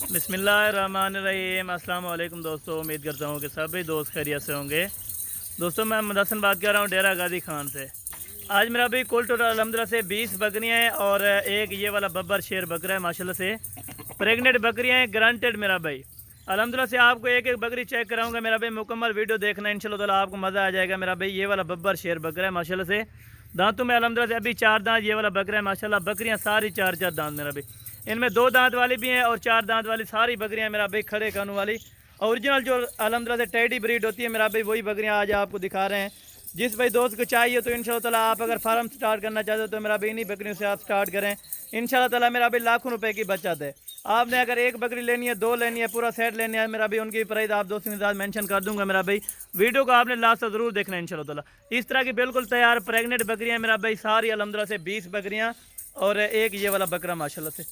बिस्मिल्लाहिर्रहमानिर्रहीम। अस्सलाम वालेकुम दोस्तों, उम्मीद करता हूँ कि सभी दोस्त खैरियत से होंगे। दोस्तों मैं मदसन बात कर रहा हूँ डेरा गाजी खान से। आज मेरा भी कुल टोटल अलहमदिल्ला से 20 बकरियाँ हैं और एक ये वाला बब्बर शेर बकरा है माशाल्लाह से। प्रेग्नेंट बकरियाँ हैं, ग्रांटेड मेरा भाई। अलहमदिल्ला से आपको एक एक बकरी चेक कराऊंगा मेरा भाई, मुकम्मल वीडियो देखना इंशाल्लाह ताला, आपको मज़ा आ जाएगा मेरा भाई। ये वाला बब्बर शेर बकरा है माशाल्लाह से। दांतों में अलहमदिल्ला से अभी 4 दांत ये वाला बकरा है माशाल्लाह। बकरियाँ सारी 4 दांत मेरा भाई, इनमें 2 दांत वाली भी हैं और 4 दांत वाली सारी बकरियां मेरा भाई, खड़े कानों वाली ओरिजिनल जो अलहमदिल्ला से टेडी ब्रीड होती है मेरा भाई, वही बकरियां आज आपको दिखा रहे हैं। जिस भाई दोस्त को चाहिए तो इंशाल्लाह ताला आप अगर फार्म स्टार्ट करना चाहते हो तो मेरा भाई इन्हीं बकरियों से आप स्टार्ट करें। इंशाल्लाह ताला मेरा भाई लाखों रुपए की बचत है। आपने अगर एक बकरी लेनी है, 2 लेनी है, पूरा सेट लेनी है मेरा भाई, उनकी प्राइस आप दोस्तों के साथ मेंशन कर दूंगा मेरा भाई। वीडियो को आपने लास्ट तक जरूर देखना है इंशाल्लाह ताला। इस तरह की बिल्कुल तैयार प्रेगनेंट बकरियां मेरा भाई, सारी अलहमदिल्ला से 20 बकरियां और एक ये वाला बकरा माशाल्लाह से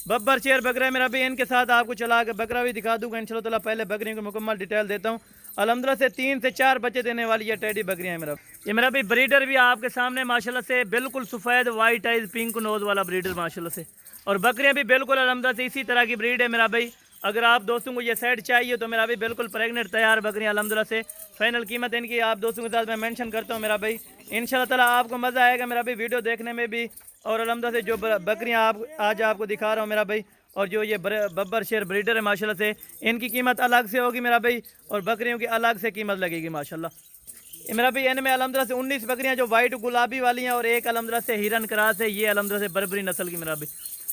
बब्बर शेर बकरा है मेरा भाई। इनके साथ आपको चला के बकरा भी दिखा दूंगा इंशाल्लाह ताला। पहले बकरियों को मुकम्मल डिटेल देता हूँ। अलहमदिल्ला से 3 से 4 बच्चे देने वाली ये टेडी बकरियां हैं मेरा। ये मेरा भाई ब्रीडर भी आपके सामने माशाल्लाह से, बिल्कुल सफ़ेद वाइट आइज पिंक नोज वाला ब्रीडर माशाल्लाह से। और बकरियां भी बिल्कुल अलहमदिल्ला से इसी तरह की ब्रीड है मेरा भाई। अगर आप दोस्तों को ये सेट चाहिए तो मेरा भाई बिल्कुल प्रेग्नेंट तैयार बकरियां अलहमदिल्ला से। फाइनल कीमत इनकी आप दोस्तों के साथ मैं मेंशन करता हूँ मेरा भाई। इंशाल्लाह ताला आपको मज़ा आएगा मेरा भाई वीडियो देखने में भी। और अलहमदिल्ला से जो बकरियां आप आज आपको दिखा रहा हूँ मेरा भाई, और जो ये बब्बर शेर ब्रीडर है माशाल्लाह से, इनकी कीमत अलग से होगी मेरा भाई और बकरियों की अलग से कीमत लगेगी माशाल्लाह। ये मेरा भाई इनमें अलहमदिल्ला से 19 बकरियां जो वाइट गुलाबी वाली हैं और एक अलहमदिल्ला से हिरन क्रास है। ये अलहमदिल्ला से बर्बरी नस्ल की मेरा भाई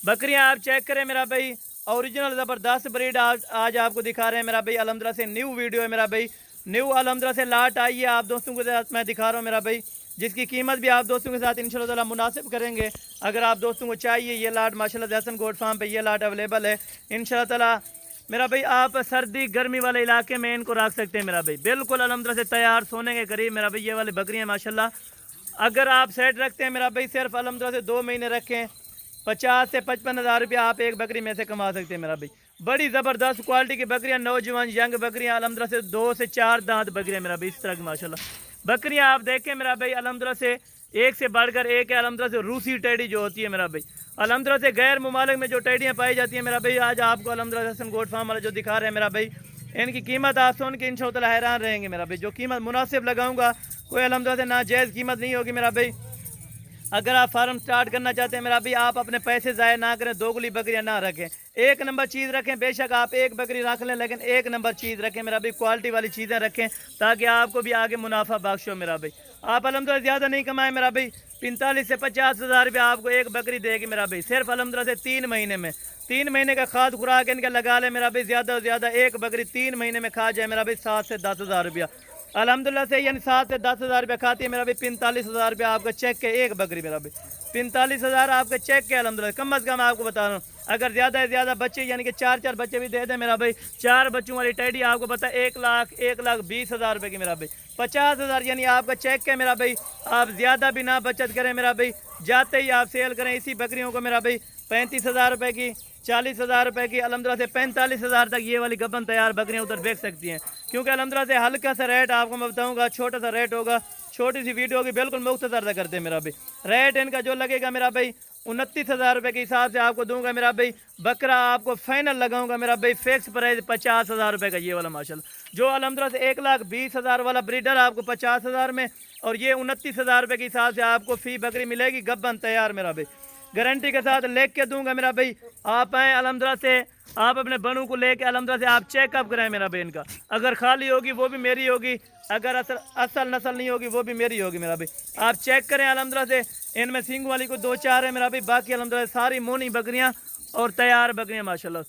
बकरियां आप चेक करें मेरा भाई। ओरिजिनल ज़बरदस्त ब्रीड आज आपको दिखा रहे हैं मेरा भाई। अलहमदिल्ला से न्यू वीडियो है मेरा भाई, न्यू अलहमदिल्ला से लाट आई है आप दोस्तों के साथ मैं दिखा रहा हूँ मेरा भाई, जिसकी कीमत भी आप दोस्तों के साथ इंशाल्लाह ताला मुनासिब करेंगे। अगर आप दोस्तों को चाहिए ये लाट माशाल्लाह से हसन गोट फार्म पे ये लाट अवेलेबल है इंशाल्लाह ताला मेरा भाई। आप सर्दी गर्मी वाले इलाके में इनको रख सकते हैं मेरा भाई, बिल्कुल अलहमदिल्ला से तैयार सोने के करीब मेरा भाई। ये वाली बकरियाँ माशाल्लाह अगर आप सेट रखते हैं मेरा भाई, सिर्फ अलहमदिल्ला से 2 महीने रखें, 50 से 55 हज़ार रुपया आप एक बकरी में से कमा सकते हैं मेरा भाई। बड़ी ज़बरदस्त क्वालिटी की बकरियाँ, नौजवान यंग बकरियाँ अलहमदिल्ला से 2 से 4 दांत बकरियाँ मेरा भाई, इस तरह की माशाल्लाह बकरियाँ आप देखें मेरा भाई। अलहमदिल्ला से एक से बढ़कर एक है अलहमदिल्ला से। रूसी टेडी जो होती है मेरा भाई, अलहमदिल्ला से गैर मुमालिक में जो टेडियाँ पाई जाती हैं मेरा भाई, आज आपको अलहमदिल्ला हसन गोट फार्म वाला जो दिखा रहे हैं मेरा भाई, इनकी कीमत आप सुन के इंशाल्लाह ताला हैरान रहेंगे मेरा भाई। जो कीमत मुनासिब लगाऊंगा, कोई अलहमदिल्ला से नाजायज़ कीमत नहीं होगी मेरा भाई। अगर आप फार्म स्टार्ट करना चाहते हैं मेरा भाई, आप अपने पैसे ज़ाया ना करें, दोगुली बकरियां ना रखें, एक नंबर चीज़ रखें। बेशक आप एक बकरी रख लें लेकिन एक नंबर चीज़ रखें मेरा भाई, क्वालिटी वाली चीज़ें रखें ताकि आपको भी आगे मुनाफा बख्श हो मेरा भाई। आप अलहमदिल्ला ज़्यादा नहीं कमाएं मेरा भाई, 45 से 50 हज़ार रुपया आपको एक बकरी देगी मेरा भाई, सिर्फ अलहमदिल्ला से 3 महीने में। 3 महीने का खाद खुराक इनका लगा ले मेरा भाई, ज़्यादा से ज़्यादा एक बकरी 3 महीने में खा जाए मेरा भाई 7 से 10 हज़ार रुपया अलहमदिल्ला से, यानी 7 से 10 हज़ार रुपया खाती है मेरा भाई। 45 हज़ार रुपया आपका चेक के एक बकरी मेरा भाई, 45 हज़ार आपके चेक के अलहमदिल्ला। कम अज़ कम आपको बता रहा हूँ, अगर ज़्यादा से ज़्यादा बच्चे यानी कि 4 बच्चे भी दे दें मेरा भाई, 4 बच्चों वाली टेडी आपको पता है 1,20,000 रुपये की मेरा भाई, 50 हज़ार यानी आपका चेक है मेरा भाई। आप ज़्यादा भी ना बचत करें मेरा भाई, जाते ही आप सेल करें इसी बकरियों को मेरा भाई 35 हज़ार रुपये की, 40 हज़ार रुपये की, अलहमदिल्ला से 45 हज़ार तक ये वाली गबन तैयार बकरियाँ उधर बेच सकती हैं। क्योंकि अलहमदिल्ला से हल्का सा रेट आपको मैं बताऊँगा, छोटा सा रेट होगा, छोटी सी वीडियो होगी, बिल्कुल मुख्तसर करते हैं मेरा भाई। रेट इनका जो लगेगा मेरा भाई 29 हज़ार रुपये के हिसाब से आपको दूंगा मेरा भाई। बकरा आपको फाइनल लगाऊंगा मेरा भाई, फिक्स प्राइस 50 हज़ार रुपये का ये वाला माशाल्लाह। जो अलहमदिल्ला से 1,20,000 वाला ब्रीडर आपको 50 हज़ार में, और ये 29 हज़ार रुपये के हिसाब से आपको फ़ी बकरी मिलेगी गब्बन तैयार मेरा भाई, गारंटी के साथ लिख के दूंगा मेरा भाई। आप आएँ अलहमदिल्ला से, आप अपने बनू को लेके अलहमदिल्ला से आप चेकअप कराएं मेरा भाई। इनका अगर खाली होगी वो भी मेरी होगी, अगर असल नस्ल नहीं होगी वो भी मेरी होगी मेरा भाई। आप चेक करें अलहमदिल्ला से, इनमें सिंग वाली को 2-4 है मेरा भाई, बाकी अलहमदिल्ला सारी मोनी बकरियां और तैयार बकरियां माशाल्लाह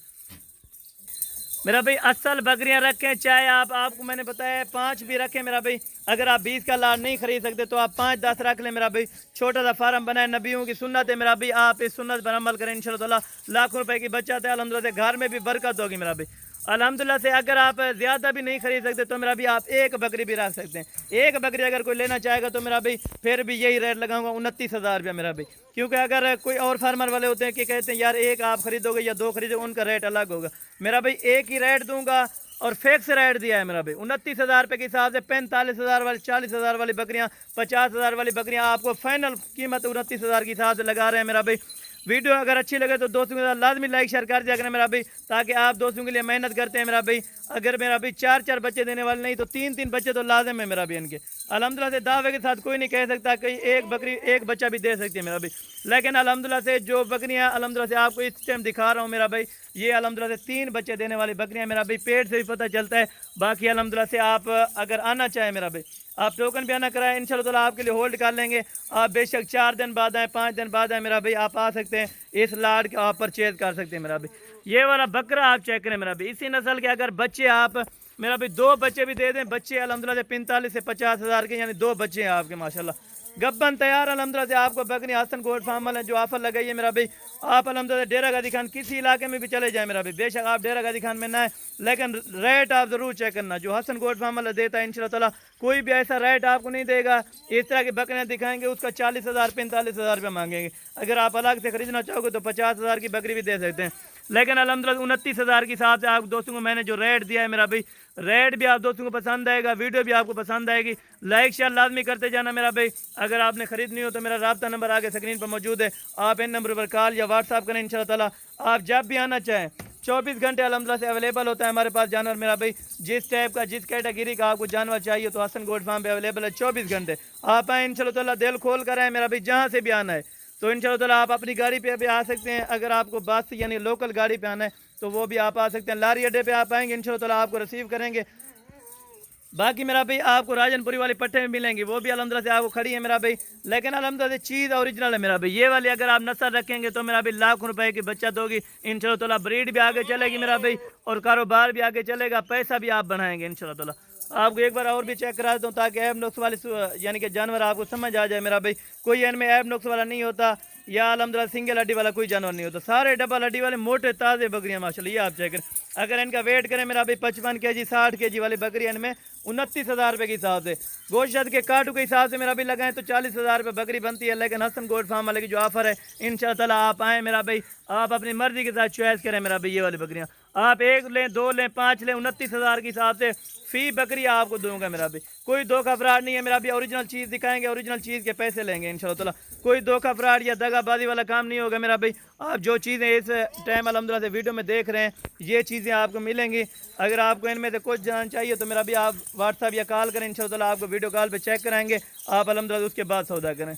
मेरा भाई। असल बकरियां रखें, चाहे आपको मैंने बताया 5 भी रखें मेरा भाई। अगर आप 20 का लाट नहीं खरीद सकते तो आप 5-10 रख लें मेरा भाई। छोटा सा फार्म बनाए, नबियों की सुन्नत है मेरा भाई, आप इस सुन्नत पर अमल करें इंशाल्लाह ताला, लाखों रुपए की बचत है अलहमदिल्ला से, घर में भी बरकत होगी मेरा भाई अलहमदिल्ला से। अगर आप ज़्यादा भी नहीं खरीद सकते तो मेरा भी आप एक बकरी भी रख सकते हैं। एक बकरी अगर कोई लेना चाहेगा तो मेरा भाई फिर भी यही रेट लगाऊंगा 29 हज़ार रुपया मेरा भाई। क्योंकि अगर कोई और फार्मर वाले होते हैं कि कहते हैं यार एक आप खरीदोगे या 2 खरीदोगे, उनका रेट अलग होगा मेरा भाई। एक ही रेट दूंगा और फिक्स रेट दिया है मेरा भाई 29 हज़ार रुपये के हिसाब से। 45 हज़ार वाली, 40 हज़ार वाली बकरियाँ, 50 हज़ार वाली बकरियाँ आपको फाइनल कीमत 29 हज़ार के हिसाब से लगा रहे हैं मेरा भाई। वीडियो अगर अच्छी लगे तो दोस्तों के साथ लाजमी लाइक शेयर कर दिया करें मेरा भाई, ताकि आप दोस्तों के लिए मेहनत करते हैं मेरा भाई। अगर मेरा भाई 4 बच्चे देने वाले नहीं तो 3 बच्चे तो लाजम है मेरा भाई इनके। अल्हम्दुलिल्लाह से दावे के साथ कोई नहीं कह सकता कि एक बकरी एक बच्चा भी दे सकती है मेरा भाई, लेकिन अल्हम्दुलिल्लाह से जो बकरियाँ अल्हम्दुलिल्लाह से आपको इस टाइम दिखा रहा हूँ मेरा भाई, ये अल्हम्दुलिल्लाह से 3 बच्चे देने वाली बकरियाँ मेरा भाई, पेट से भी पता चलता है। बाकी अल्हम्दुलिल्लाह से आप अगर आना चाहें मेरा भाई, आप टोकन भी आना कराएं, इंशाल्लाह ताला आपके लिए होल्ड कर लेंगे। आप बेशक 4 दिन बाद आए, 5 दिन बाद आए मेरा भाई, आप आ सकते हैं, इस लाड का आप परचेज कर सकते हैं मेरा भाई। ये वाला बकरा आप चेक करें मेरा भाई, इसी नस्ल के अगर बच्चे आप मेरा भाई 2 बच्चे भी दे दें, बच्चे अल्हम्दुलिल्लाह से 45 से 50 हज़ार के, यानी 2 बच्चे हैं आपके माशाल्लाह। गब्बन तैयार अल्हम्दुलिल्लाह से आपको बकरी हसन गोट फार्म वाले जो ऑफर लगाई है मेरा भाई, आप अल्हम्दुलिल्लाह डेरा गाजी खान किसी इलाके में भी चले जाए मेरा भाई, बेशक आप डेरा गाजी खान में ना है, लेकिन रेट आप ज़रूर चेक करना जो हसन गोट फार्म वाला देता है। इंशाल्लाह ताला कोई भी ऐसा रेट आपको नहीं देगा, इस तरह की बकरियाँ दिखाएंगे उसका 40,000 45,000 रुपये मांगेंगे। अगर आप अलग से खरीदना चाहोगे तो 50,000 की बकरी भी दे सकते हैं, लेकिन अल्हम्दुलिल्लाह 29,000 के हिसाब से आप दोस्तों को मैंने जो रेट दिया है मेरा भाई, रेट भी आप दोस्तों को पसंद आएगा, वीडियो भी आपको पसंद आएगी। लाइक शेयर लाजमी करते जाना मेरा भाई। अगर आपने खरीदनी हो तो मेरा राब्ता नंबर आगे स्क्रीन पर मौजूद है, आप इन नंबर पर कॉल या व्हाट्सअप करें। इंशाल्लाह ताला आप जब भी आना चाहें 24 घंटे अल्हम्दुलिल्लाह से अवेलेबल होता है हमारे पास जानवर मेरा भाई। जिस टाइप का जिस कैटेगरी का आपको जानवर चाहिए तो हसन गोट फार्म पे अवेलेबल है 24 घंटे। आप आए इंशाल्लाह ताला, दिल खोल कर आए मेरा भाई, जहाँ से भी आना है तो इंशाल्लाह ताला आप अपनी गाड़ी पे भी आ सकते हैं। अगर आपको बस यानी लोकल गाड़ी पे आना है तो वो भी आप आ सकते हैं। लारी अड्डे पे आप आएंगे इंशाल्लाह ताला आपको रिसीव करेंगे। बाकी मेरा भाई आपको राजनपुरी वाली पट्टे में मिलेंगे, वो भी अल्हम्दुलिल्लाह से आपको खड़ी है मेरा भाई, लेकिन अल्हम्दुलिल्लाह से चीज़ ओरिजिनल है मेरा भाई। ये वाली अगर आप नस्ल रखेंगे तो मेरा भाई लाखों रुपए की बच्चा दोगी इंशाल्लाह ताला, ब्रीड भी आगे चलेगी मेरा भाई और कारोबार भी आगे चलेगा, पैसा भी आप बनाएंगे इंशाल्लाह ताला। आपको एक बार और भी चेक करा देता हूँ ताकि ऐब नुक्स वाले यानी कि जानवर आपको समझ आ जाए मेरा भाई। कोई इनमें ऐब नुक्स वाला नहीं होता या अल्हम्दुलिल्लाह सिंगल हड्डी वाला कोई जानवर नहीं होता, सारे डबल हड्डी वाले मोटे ताज़े बकरियाँ माशाल्लाह। ये आप चेक करें, अगर इनका वेट करें मेरा भाई 55 kg 60 kg वाली बकरी इनमें 29,000 रुपये के हिसाब से, गोश्त के काटू के हिसाब से मेरा भी लगाएं तो 40,000 रुपये बकरी बनती है। लेकिन हसन गोट फार्म वाले की जो ऑफर है इंशाल्लाह ताला आप आएँ मेरा भाई, आप अपनी मर्जी के साथ चॉइस करें मेरा भाई। ये वाली बकरियाँ आप 1 लें 2 लें 5 लें, 29,000 के हिसाब से फी बकरी आपको दूंगा मेरा भाई। कोई धोखा फ्रॉड नहीं है मेरा भाई, ओरिजिनल चीज़ दिखाएंगे, ओरिजिनल चीज़ के पैसे लेंगे इंशाल्लाह ताला। कोई धोखा फ्रॉड या दगाबाजी वाला काम नहीं होगा मेरा भाई। आप जो चीज़ें इस टाइम अल्हम्दुलिल्लाह से वीडियो में देख रहे हैं ये चीज़ें आपको मिलेंगी। अगर आपको इनमें से कुछ जानना चाहिए तो मेरा भी आप व्हाट्सअप या कॉल करें, इंशाल्लाह ताला आपको वीडियो कॉल पे चेक कराएंगे, आप अल्हम्दुलिल्लाह उसके बाद सौदा करें।